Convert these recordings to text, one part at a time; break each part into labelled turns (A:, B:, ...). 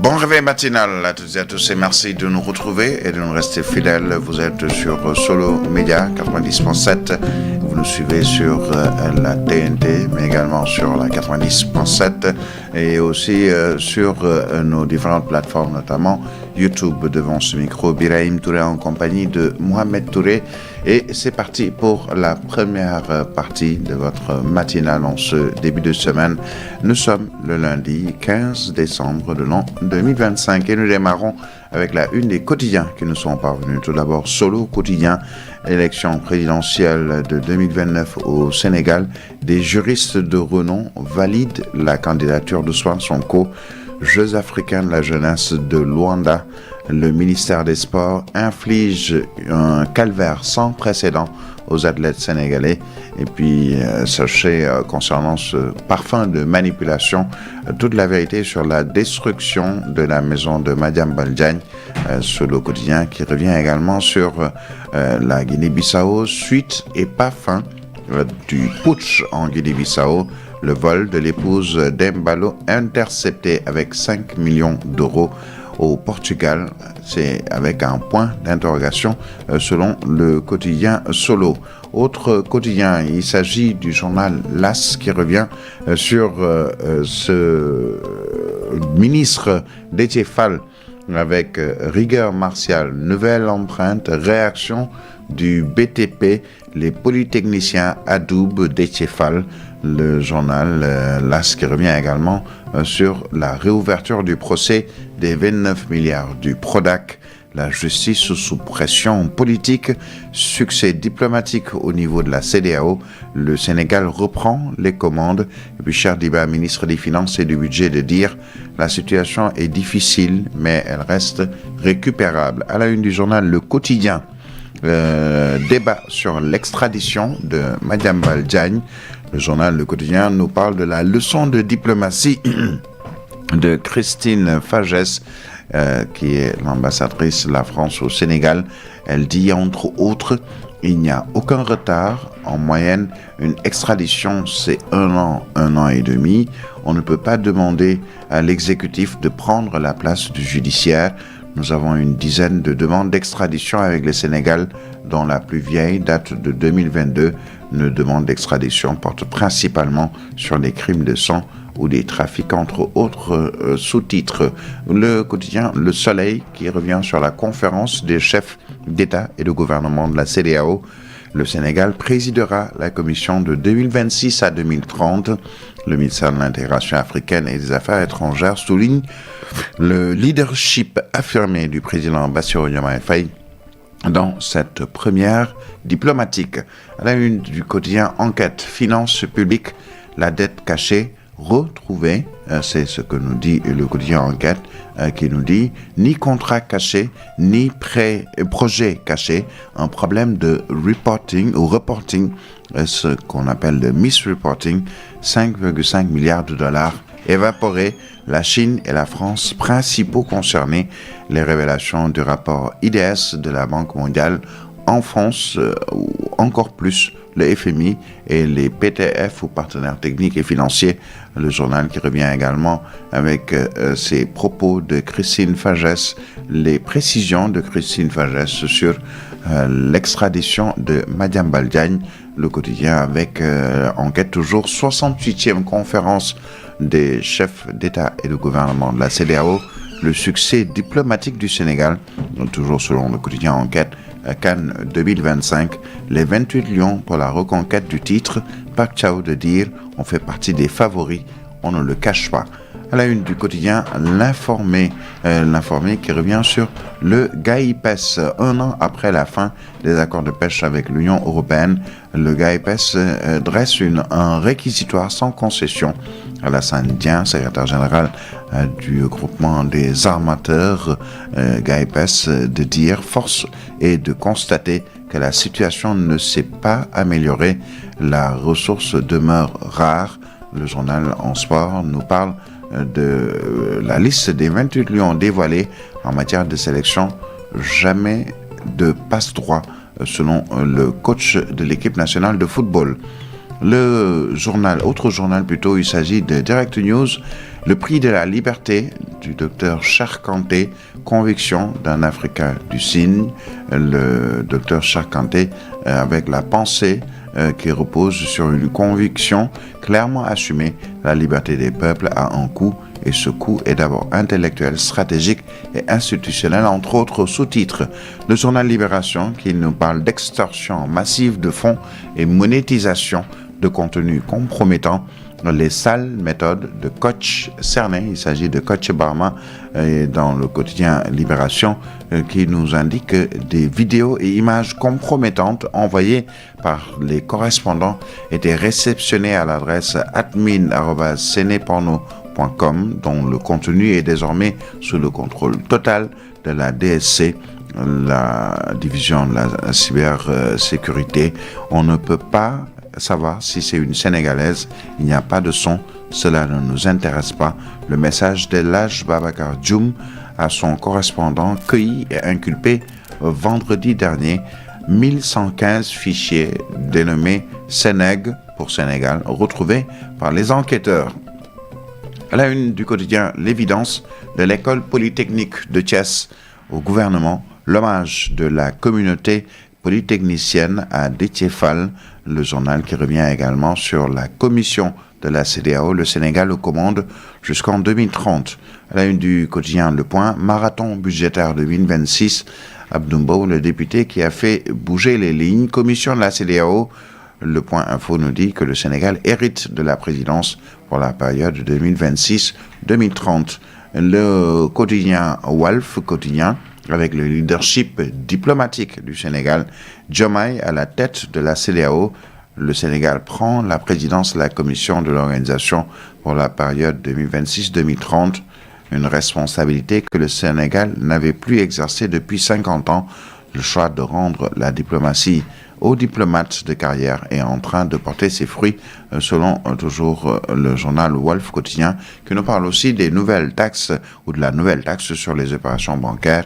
A: Bon réveil matinal à toutes et à tous et merci de nous retrouver et de nous rester fidèles. Vous êtes sur Solo Média 90.7. Vous nous suivez sur la TNT, mais également sur la 90.7 et aussi sur nos différentes plateformes, notamment YouTube. Devant ce micro, Birahim Touré en compagnie de Mohamed Touré. Et c'est parti pour la première partie de votre matinale en ce début de semaine. Nous sommes le lundi 15 décembre de l'an 2025 et nous démarrons avec la une des quotidiens qui nous sont parvenus. Tout d'abord, Solo Quotidien, élection présidentielle de 2029 au Sénégal. Des juristes de renom valident la candidature d'Ousmane Sonko. Jeux africains de la jeunesse de Luanda. Le ministère des Sports inflige un calvaire sans précédent aux athlètes sénégalais. Et puis, sachez, concernant ce parfum de manipulation, toute la vérité sur la destruction de la maison de Madiam Baldiagne, sur le quotidien qui revient également sur la Guinée-Bissau, suite et pas fin du putsch en Guinée-Bissau. Le vol de l'épouse d'Embalo intercepté avec 5 millions d'euros au Portugal. C'est avec un point d'interrogation selon le quotidien Solo. Autre quotidien, il s'agit du journal L'As qui revient sur ce ministre Déthié Fall avec rigueur martiale, nouvelle empreinte, réaction du BTP, les polytechniciens adoubent Déthié Fall. Le journal L'As qui revient également sur la réouverture du procès des 29 milliards du Prodac, la justice sous pression politique, succès diplomatique au niveau de la CEDEAO, le Sénégal reprend les commandes. Et puis Cheikh Diba, ministre des Finances et du Budget, de dire la situation est difficile mais elle reste récupérable. À la une du journal Le Quotidien, débat sur l'extradition de Madiam Baldiagne. Le journal Le Quotidien nous parle de la leçon de diplomatie de Christine Fagès, qui est l'ambassadrice de la France au Sénégal. Elle dit entre autres, il n'y a aucun retard. En moyenne, une extradition, c'est 1 an et demi. On ne peut pas demander à l'exécutif de prendre la place du judiciaire. Nous avons une dizaine de demandes d'extradition avec le Sénégal, dont la plus vieille date de 2022. Une demande d'extradition porte principalement sur des crimes de sang ou des trafics, entre autres sous-titres. Le quotidien Le Soleil qui revient sur la conférence des chefs d'État et de gouvernement de la CEDEAO. Le Sénégal présidera la commission de 2026 à 2030. Le ministère de l'Intégration africaine et des Affaires étrangères souligne le leadership affirmé du président Bassirou Diomaye Faye dans cette première diplomatique. À la une du quotidien Enquête, finances publiques, la dette cachée retrouvée, c'est ce que nous dit le quotidien Enquête, qui nous dit ni contrat caché, ni projet caché, un problème de reporting, ce qu'on appelle le misreporting, 5,5 milliards de dollars évaporés, la Chine et la France principaux concernés. Les révélations du rapport IDS de la Banque mondiale enfoncent encore plus le FMI et les PTF ou partenaires techniques et financiers. Le journal qui revient également avec ses propos de Christine Fagès, les précisions de Christine Fagès sur l'extradition de Madiam Baldiagne. Le quotidien avec Enquête toujours, 68e conférence des chefs d'État et de gouvernement de la CEDEAO, le succès diplomatique du Sénégal, toujours selon le quotidien Enquête, Cannes 2025, les 28 lions pour la reconquête du titre, Pape Thiaw de dire on fait partie des favoris, on ne le cache pas. À la une du quotidien, l'informé qui revient sur le GAIPES. 1 an après la fin des accords de pêche avec l'Union européenne, le GAIPES dresse un réquisitoire sans concession. Alassane Dieng, secrétaire général du groupement des armateurs GAIPES, de dire force est de constater que la situation ne s'est pas améliorée. La ressource demeure rare. Le journal En Sport nous parle de la liste des 28 lions dévoilés en matière de sélection. Jamais de passe-droit selon le coach de l'équipe nationale de football. Autre journal plutôt, il s'agit de Direct News. Le prix de la liberté du docteur Charkanté, Conviction d'un Africain du signe. Le docteur Charkanté avec la pensée qui repose sur une conviction clairement assumée. La liberté des peuples a un coût, et ce coût est d'abord intellectuel, stratégique et institutionnel, entre autres sous-titres. Le journal Libération qui nous parle d'extorsion massive de fonds et monétisation de contenus compromettants. Les sales méthodes de Coach Cerné, il s'agit de Coach Barma dans le quotidien Libération qui nous indique que des vidéos et images compromettantes envoyées par les correspondants étaient réceptionnées à l'adresse admin@ceneporno.com dont le contenu est désormais sous le contrôle total de la DSC, la division de la cybersécurité. On ne peut pas savoir si c'est une Sénégalaise, il n'y a pas de son, cela ne nous intéresse pas. Le message d'Elhadj Babacar Dioum à son correspondant cueilli et inculpé vendredi dernier. 1115 fichiers dénommés Sénég pour Sénégal retrouvés par les enquêteurs. À la une du quotidien L'Évidence de l'école polytechnique de Thiès au gouvernement, l'hommage de la communauté polytechnicienne à Déthié Fall, le journal qui revient également sur la commission de la CEDEAO, le Sénégal aux commandes jusqu'en 2030. À la une du quotidien Le Point, marathon budgétaire 2026, Abdou Mbow, le député qui a fait bouger les lignes, commission de la CEDEAO. Le Point Info nous dit que le Sénégal hérite de la présidence pour la période 2026-2030. Le quotidien Walf quotidien, avec le leadership diplomatique du Sénégal, Diomaye à la tête de la CEDEAO, le Sénégal prend la présidence de la commission de l'organisation pour la période 2026-2030, une responsabilité que le Sénégal n'avait plus exercée depuis 50 ans. Le choix de rendre la diplomatie aux diplomates de carrière est en train de porter ses fruits, selon toujours le journal Walf quotidien, qui nous parle aussi des nouvelles taxes ou de la nouvelle taxe sur les opérations bancaires.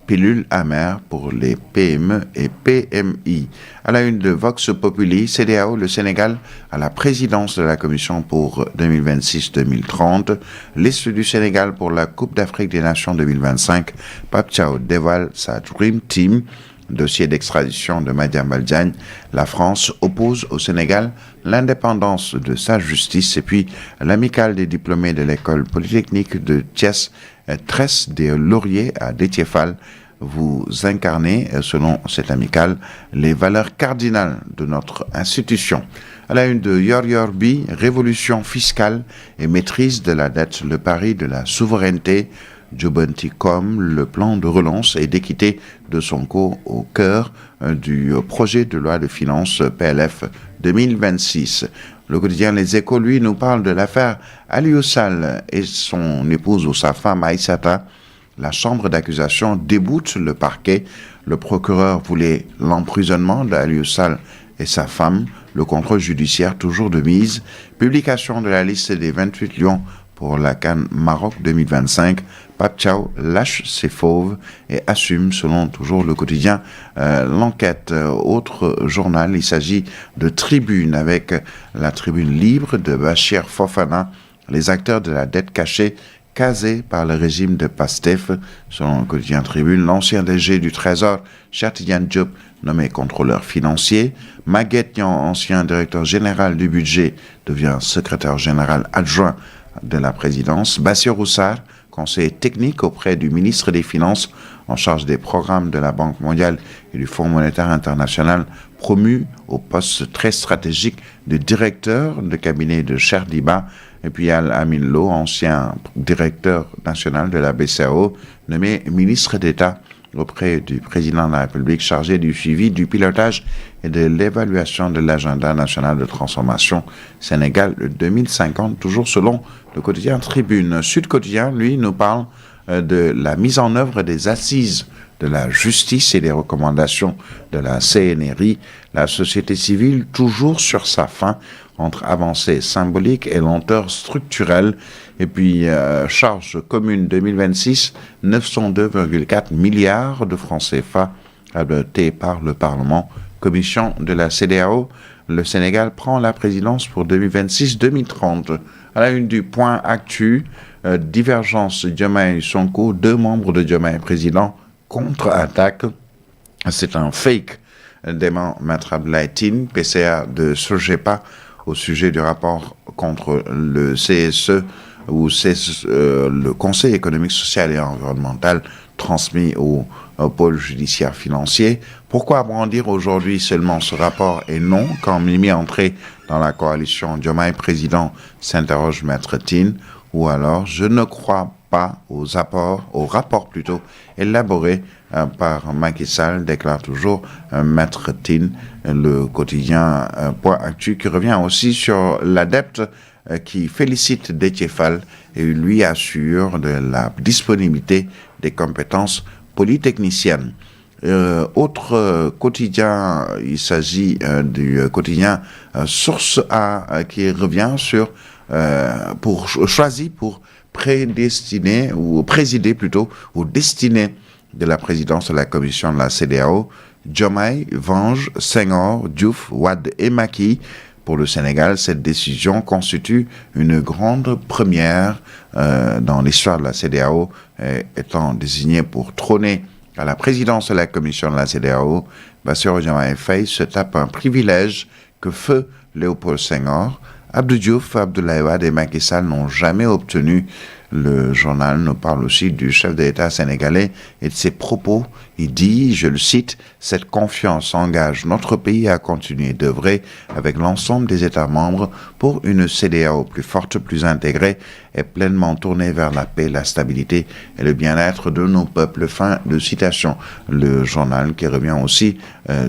A: Pilule amère pour les PME et PMI. À la une de Vox Populi, CEDEAO, le Sénégal à la présidence de la Commission pour 2026-2030. Liste du Sénégal pour la Coupe d'Afrique des Nations 2025. Pape Thiaw dévoile sa Dream Team. Dossier d'extradition de Madiambal Baldiagne. La France oppose au Sénégal l'indépendance de sa justice. Et puis, l'amicale des diplômés de l'école polytechnique de Thiès tresse des lauriers à Déthié Fall. Vous incarnez, selon cette amicale, les valeurs cardinales de notre institution. À la une de Yor-Yorbi, révolution fiscale et maîtrise de la dette, le pari de la souveraineté. Jobanticom, le plan de relance et d'équité de Sonko au cœur du projet de loi de finances PLF 2026. Le quotidien Les Échos, lui, nous parle de l'affaire Aliou Sall et son épouse ou sa femme Aïssata. La chambre d'accusation déboute le parquet. Le procureur voulait l'emprisonnement d'Aliou Sall et sa femme. Le contrôle judiciaire toujours de mise. Publication de la liste des 28 lions pour la CAN Maroc 2025. Pape Thiaw lâche ses fauves et assume, selon toujours le quotidien L'Enquête. Autre journal, il s'agit de Tribune, avec la Tribune libre de Bachir Fofana, les acteurs de la dette cachée casés par le régime de Pastef. Selon le quotidien Tribune, l'ancien DG du Trésor, Cheikh Tidiane Diop, nommé contrôleur financier. Maguette Niang, ancien directeur général du budget, devient secrétaire général adjoint de la présidence. Bassirou Sarr, conseiller technique auprès du ministre des Finances en charge des programmes de la Banque mondiale et du Fonds monétaire international, promu au poste très stratégique de directeur de cabinet de Cheikh Diba. Et puis Al-Amin Lo, ancien directeur national de la BCEAO, nommé ministre d'État auprès du président de la République, chargé du suivi, du pilotage et de l'évaluation de l'agenda national de transformation Sénégal 2050, toujours selon le quotidien Tribune. Sud Quotidien, lui, nous parle de la mise en œuvre des assises de la justice et des recommandations de la CNRI. La société civile, toujours sur sa faim, entre avancées symboliques et lenteur structurelle. Et puis, charge commune 2026, 902,4 milliards de francs CFA adoptés par le Parlement. Commission de la CEDEAO, le Sénégal prend la présidence pour 2026-2030. À la une du Point Actu, divergence Diomaye-Sonko, 2 membres de Diomaye président contre-attaque. C'est un fake, dément Maître Abdoulaye Tine, PCA de Sogepa, au sujet du rapport contre le CSE ou le Conseil économique, social et environnemental transmis au pôle judiciaire financier. Pourquoi brandir aujourd'hui seulement ce rapport et non quand Mimi est entré dans la coalition Diomaye président, s'interroge Maître Tine, ou alors je ne crois pas au rapport plutôt élaboré par Macky Sall, déclare toujours Maître Tine, le quotidien Point Actu, qui revient aussi sur l'adepte qui félicite Déthié Fall et lui assure de la disponibilité des compétences polytechniciennes. Autre quotidien, il s'agit du quotidien Source A qui revient sur choisi pour prédestiné ou présider plutôt ou destiné de la présidence de la commission de la CEDEAO. Diomaye venge Senghor, Diouf, Wade et Macky. Pour le Sénégal, cette décision constitue une grande première dans l'histoire de la CEDEAO, étant désigné pour trôner à la présidence de la commission de la CEDEAO. Bassirou Diomaye Faye se tape un privilège que feu Léopold Senghor, Abdou Diouf, Abdoulaye Wade et Macky Sall n'ont jamais obtenu. Le journal nous parle aussi du chef de l'État sénégalais et de ses propos. Il dit, je le cite, « Cette confiance engage notre pays à continuer d'œuvrer avec l'ensemble des États membres pour une CEDEAO plus forte, plus intégrée et pleinement tournée vers la paix, la stabilité et le bien-être de nos peuples. » Fin de citation. Le journal qui revient aussi,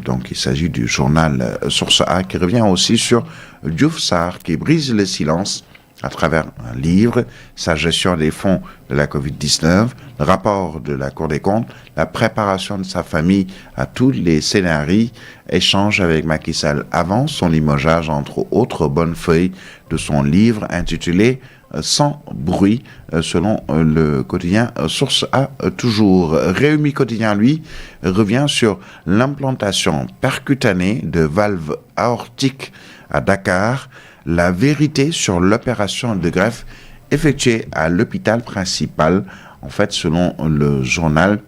A: donc il s'agit du journal Source A, qui revient aussi sur Diouf Sarr qui brise le silence à travers un livre, sa gestion des fonds de la COVID-19, le rapport de la Cour des comptes, la préparation de sa famille à tous les scénarios, échange avec Macky Sall avant son limogeage, entre autres bonnes feuilles de son livre intitulé Sans bruit, selon le quotidien Source A toujours. Réumi Quotidien, lui, revient sur l'implantation percutanée de valves aortiques à Dakar, la vérité sur l'opération de greffe effectuée à l'hôpital principal. En fait, selon le journal,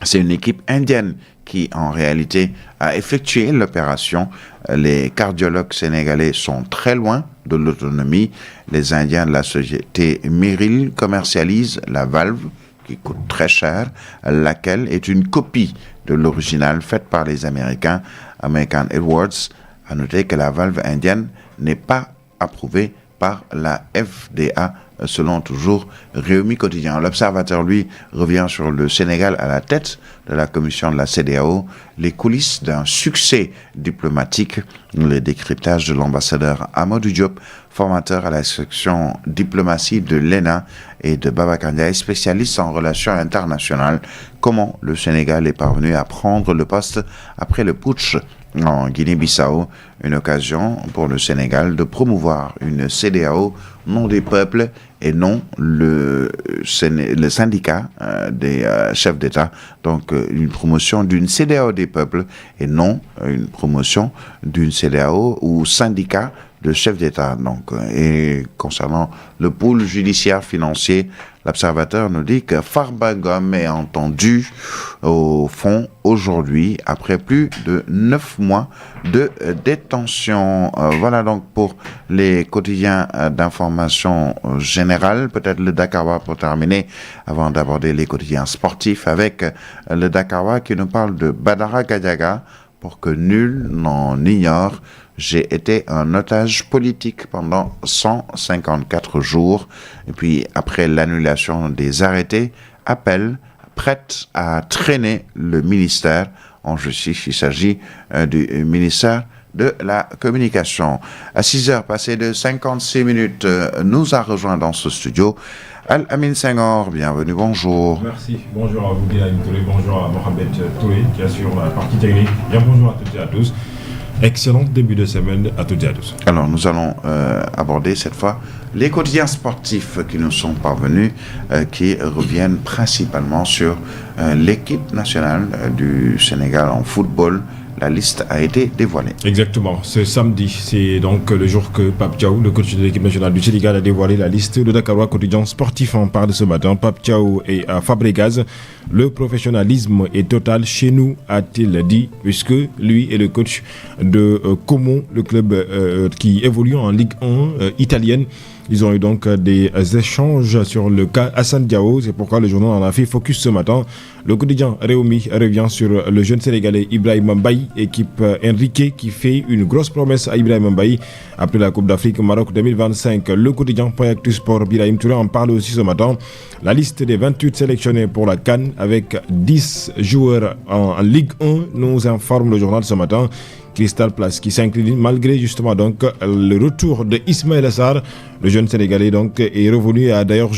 A: c'est une équipe indienne qui, en réalité, a effectué l'opération. Les cardiologues sénégalais sont très loin de l'autonomie. Les Indiens de la société Meril commercialisent la valve qui coûte très cher, laquelle est une copie de l'original faite par les Américains, American Edwards. À noter que la valve indienne n'est pas approuvée par la FDA, selon toujours Réumi Quotidien. L'Observateur, lui, revient sur le Sénégal à la tête de la commission de la CEDEAO, les coulisses d'un succès diplomatique, le décryptage de l'ambassadeur Amadou Diop, formateur à la section diplomatie de l'ENA, et de Babacar Ndiaye, spécialiste en relations internationales, comment le Sénégal est parvenu à prendre le poste après le putsch en Guinée-Bissau, une occasion pour le Sénégal de promouvoir une CEDEAO non des peuples et non le syndicat des chefs d'État. Donc une promotion d'une CEDEAO des peuples et non une promotion d'une CEDEAO ou syndicat de chefs d'État. Donc, et concernant le pôle judiciaire financier, l'Observateur nous dit que Farba Ngom est entendu au fond aujourd'hui après plus de 9 mois de détention. Voilà donc pour les quotidiens d'information générale. Peut-être le Dakarois pour terminer avant d'aborder les quotidiens sportifs avec le Dakarois qui nous parle de Badara Gadiaga pour que nul n'en ignore. J'ai été un otage politique pendant 154 jours. Et puis, après l'annulation des arrêtés, appel prête à traîner le ministère en justice. Il s'agit du ministère de la Communication. À 6h passées de 56 minutes, nous a rejoint dans ce studio Al-Amin Senghor. Bienvenue, bonjour.
B: Merci. Bonjour à vous, Guillaume Touré. Bonjour à Mohamed Touré, qui assure la partie technique. Bien, bonjour à toutes et à tous. Excellent début de semaine à toutes et à tous.
A: Alors, nous allons aborder cette fois les quotidiens sportifs qui nous sont parvenus, qui reviennent principalement sur l'équipe nationale du Sénégal en football, la liste a été dévoilée.
B: Exactement, ce samedi, c'est donc le jour que Pape Thiaw, le coach de l'équipe nationale du Sénégal, a dévoilé la liste de Dakarois quotidien sportif. En parle ce matin. Pape Thiaw et Fabregas. Le professionnalisme est total chez nous, a-t-il dit, puisque lui est le coach de Como, le club qui évolue en Ligue 1 italienne. Ils ont eu donc des échanges sur le cas Assane Diao. C'est pourquoi le journal en a fait focus ce matin. Le quotidien Réumi revient sur le jeune Sénégalais Ibrahima Mbaye, équipe Enrique qui fait une grosse promesse à Ibrahima Mbaye après la Coupe d'Afrique Maroc 2025. Le quotidien Actu Sport Birahim Touré en parle aussi ce matin. La liste des 28 sélectionnés pour la CAN avec 10 joueurs en Ligue 1 nous informe le journal ce matin. Crystal Palace qui s'incline malgré justement donc le retour de Ismaïla Sarr. Le jeune Sénégalais donc est revenu et a d'ailleurs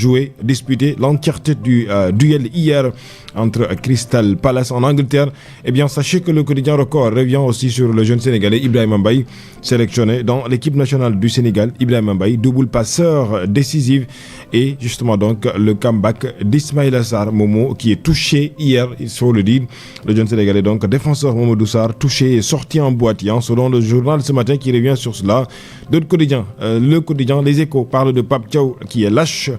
B: disputé l'entièreté du duel hier entre Crystal Palace en Angleterre. Eh bien, sachez que le quotidien Record revient aussi sur le jeune Sénégalais Ibrahima Mbaye, sélectionné dans l'équipe nationale du Sénégal. Ibrahima Mbaye, double passeur décisif, et justement donc le comeback d'Ismaïla Sarr Momo qui est touché hier, il faut le dire. Le jeune Sénégalais donc défenseur Mamadou Sarr touché et sorti en boitillant selon le journal ce matin qui revient sur cela. D'autres quotidiens, le quotidien Les Échos parle de Pape Thiaw qui est lâche,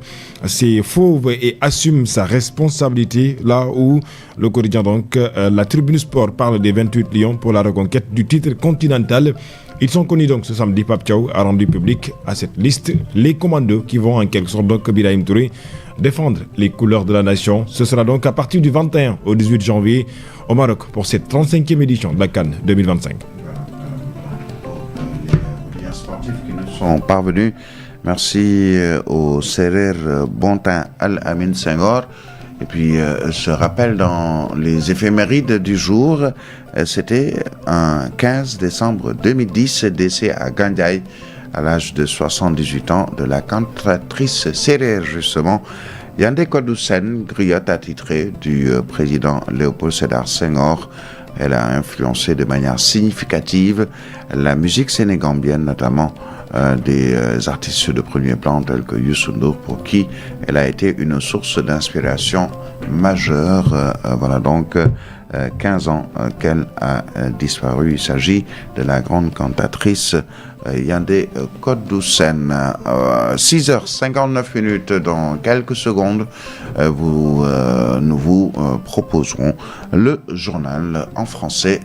B: c'est fauve et assume sa responsabilité, là où le quotidien donc la Tribune Sport parle des 28 lions pour la reconquête du titre continental. Ils sont connus donc ce samedi. Pape Thiaw a rendu public à cette liste les commandos qui vont en quelque sorte donc Birahim Touré défendre les couleurs de la nation. Ce sera donc à partir du 21 au 18 janvier au Maroc pour cette 35e édition de la CAN 2025.
A: Les sportifs qui nous sont parvenus. Merci au Serer Bontin Al-Amin Senghor. Et puis, je rappelle dans les éphémérides du jour, c'était un 15 décembre 2010, décès à Gandiaï, à l'âge de 78 ans, de la cantatrice Serer, justement, Yandé Kodoussen, griotte attitrée du président Léopold Sédar Senghor. Elle a influencé de manière significative la musique sénégambienne, notamment des artistes de premier plan tels que Youssou N'Dour, pour qui elle a été une source d'inspiration majeure. Voilà donc 15 ans qu'elle a disparu. Il s'agit de la grande cantatrice Yandé Kodoussen. 6h59 dans quelques secondes, nous vous proposerons le journal en français.